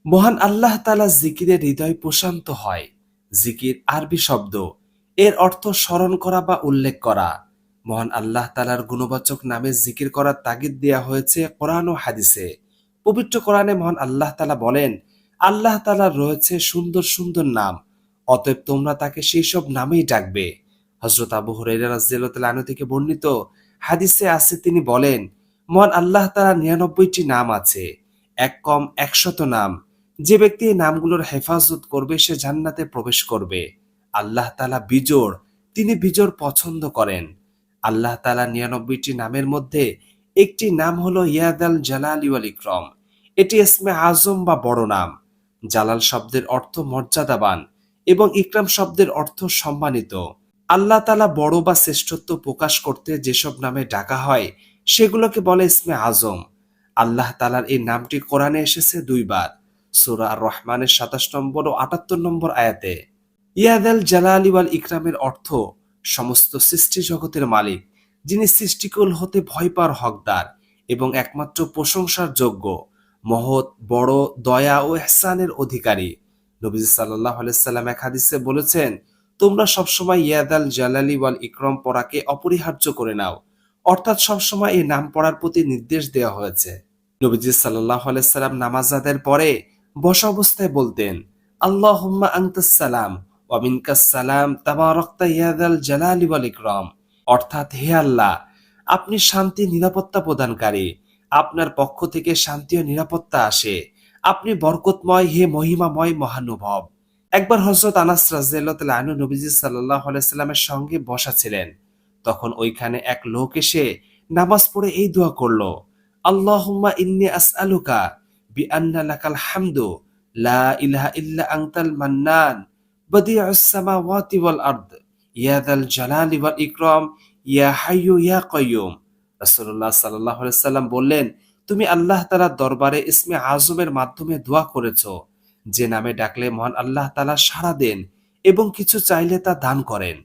মহান আল্লাহ তাআলা জিকিরে হৃদয় প্রশান্ত হয়। জিকির আরবি শব্দ, এর অর্থ স্মরণ করা বা উল্লেখ করা। মহান আল্লাহ তাআলার গুণবাচক নামে জিকির করার তাগিদ দেয়া হয়েছে কোরআন ও হাদিসে। পবিত্র কোরআনে মহান আল্লাহ তাআলা বলেন, আল্লাহ তাআলার রয়েছে সুন্দর সুন্দর নাম, অতএব তোমরা তাকে সেই সব নামেই ডাকবে। হযরত আবু হুরায়রা রাদিয়াল্লাহু তাআলা আনহু থেকে বর্ণিত হাদিসে আছে, তিনি বলেন, মহান আল্লাহ তাআলার 99টি নাম আছে, এক কম 100 নাম। যে ব্যক্তি এই নামগুলোর হেফাজত করবে সে জান্নাতে প্রবেশ করবে। আল্লাহ তাআলা বিজোড়, তিনি বিজোড় পছন্দ করেন। আল্লাহ তাআলা 99টি নামের মধ্যে একটি নাম হলো ইয়াদাল জালালি ওয়াল ইকরাম। এটি ইসমে আজম বা বড় নাম। জালাল শব্দের অর্থ মর্যাদাবান এবং ইকরাম শব্দের অর্থ সম্মানিত। আল্লাহ তাআলা বড় বা শ্রেষ্ঠত্ব প্রকাশ করতে যেসব নামে ডাকা হয় সেগুলোকে বলে ইসমে আজম। আল্লাহ তাআলার এই নামটি কোরআনে এসেছে 2 বার, সূরা আর রহমানের 27 নম্বর ও 78 নম্বর আয়াতে। ইয়াদাল জালালি ওয়াল ইকরামের অর্থ সমস্ত সৃষ্টি জগতের মালিক, যিনি সৃষ্টিকুল হতে ভয় পাওয়ার হকদার এবং একমাত্র প্রশংসার যোগ্য, মহৎ, বড়, দয়া ও ইহসানের অধিকারী। নবীজি সাল্লাল্লাহু আলাইহি সাল্লাম এক হাদিসে বলেছেন, তোমরা সবসময় ইয়াদাল জালালি ওয়াল ইকরাম পড়াকে অপরিহার্য করে নাও, অর্থাৎ সবসময় এই নাম পড়ার প্রতি নির্দেশ দেওয়া হয়েছে। নবীজি সাল্লাল্লাহু আলাইহি সাল্লাম নামাজ আদায়ের পরে বসা অবস্থায় বলতেন, আল্লাহুম্মা আনতাস সালাম ওয়া মিনকাস সালাম তাবারাকতা ইয়া যাল জালালি ওয়াল ইকরাম। অর্থাৎ, হে আল্লাহ, আপনি শান্তি নিরাপত্তা প্রদানকারী, আপনার পক্ষ থেকে শান্তি ও নিরাপত্তা আসে, আপনি বরকতময়, হে মহিমাময় মহানুভব। একবার হযরত আনাস রাদিয়াল্লাহু তাআলা আনহু নবীজি সাল্লাল্লাহু আলাইহি সাল্লামের সঙ্গে বসা ছিলেন। তখন ওইখানে এক লোক এসে নামাজ পড়ে এই দোয়া করল, আল্লাহুম্মা ইন্নী আসআলুকা বিআন্না লাকাল হামদু লা ইলাহা ইল্লা আনতাল মান্নান বাদিউস সামাওয়াতি ওয়াল আরদ ইয়া যাল জালালি ওয়াল ইকরাম ইয়া হাইয়্যু ইয়া কাইয়্যুম। রাসূলুল্লাহ সাল্লাল্লাহু আলাইহি সাল্লাম বললেন, তুমি আল্লাহ তাআলার দরবারে ইসমে আজমের মাধ্যমে দোয়া করেছো, যে নামে ডাকলে মহান আল্লাহ তাআলা সাড়া দেন এবং কিছু চাইলে তা দান করেন।